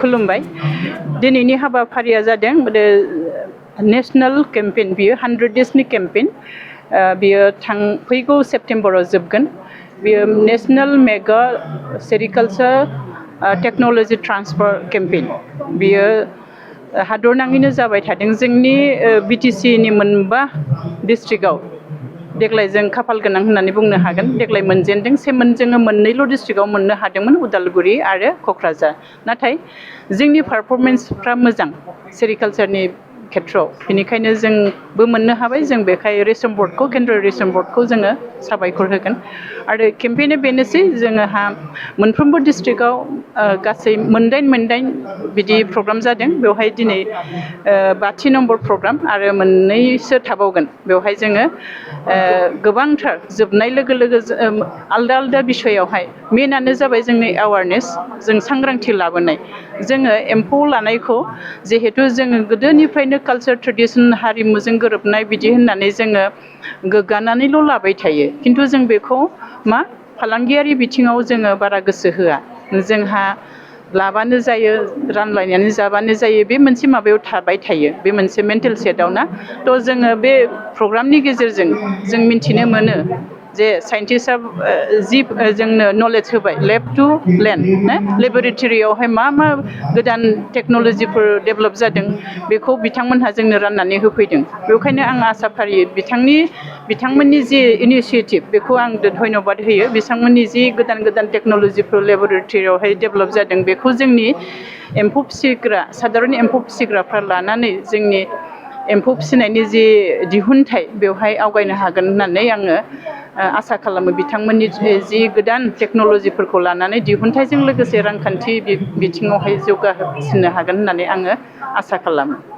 खुलुमबाय दिनैनि हाबाफारिया जादों नेशनल केम्पेइन बियो 100 डेजनि केम्पेइन बियो फैगौ सेप्टेम्बराव जोबगोन बियो national mega sericulture technology transfer campaign बियो हादरनाङैनो जाबाय थादों जोंनि BTC नि मोनबा डिस्ट्रिक्टआव देग्लाय जों खाफाल गोनां होननानै बुंनो हागोन देग्लाय मोनजेनदों जोङो मोननैल' डिस्ट्रिक्टआव मोननो हादोंमोन उदालगुरि आरो क'क्राझार नाथाय जोंनि पारफरमेन्सफ्रा मोजां सेरिकालचारनि खेत्रआव बेनिखायनो जोंबो मोननो हाबाय जों बेखाय रेशन बर्डखौ केन्द्र रेशन बर्डखौ जोङो साबायखर होगोन आरो केम्पेइना बेनोसै जोंहा मोनफ्रोमबो डिस्ट्रिक्टआव गासै मोनदाइन बिदि प्रग्राम जादों बेवहाय दिनै 5थि नम्बर प्रग्राम आरो मोननैसो थाबावगोन बेवहाय जोङो गोबांथार जोबनाय लोगो लोगो आलदा आलदा बिसयावहाय मेनानो जाबाय जोंनि एवारनेस जों सांग्रांथि लाबोनाय जोङो एम्फौ लानायखौ जिहेतु जोङो गोदोनिफ्रायनो कालचार ट्रेडिसन हारिमुजों गोरोबनाय बिदि होननानै जोङो गोग्गानानैल' लाबाय थायो खिन्थु जों बेखौ फालांगियारि बिथिङाव जोङो बारा गोसो होआ जोंहा लाबानो जायो रानलायनानै जाबानो जायो बे मोनसे माबायाव थाबाय थायो बे मोनसे मेन्टेल सेटआव ना थ' जोङो बे प्रग्रामनि गेजेरजों जों मिन्थिनो मोनो जे साइन्टिस्टआ जि जोंनो नलेज होबाय लेब टु लेन्ड ना लेबरेटरियावहाय मा गोदान टेक्न'लजिफोर डेभेलप जादों बेखौ बिथांमोनहा जोंनो राननानै होफैदों बेखायनो आं आसा फारियो बिथांमोननि जि इनिशियेटिभ बेखौ आं धन्यबाद होयो बिथांमोननि जि गोदान टेक्न'लजिफोर लेबरेटरियावहाय डेभेलप जादों बेखौ जोंनि एम्फौ फिसिग्रा सादारन एम्फौ फिसिग्राफ्रा लानानै जोंनि एम्फौ फिसिनायनि जि दिहुनथाइ बेवहाय आवगायनो हागोन होननानै आङो आसा खालामो बिथांमोननि जि गोदान टेक्न'लजिफोरखौ लानानै दिहुनथाइजों लोगोसे रांखान्थि बिथिङावहाय जौगाहोसिननो हागोन होननानै आङो आसा खालामो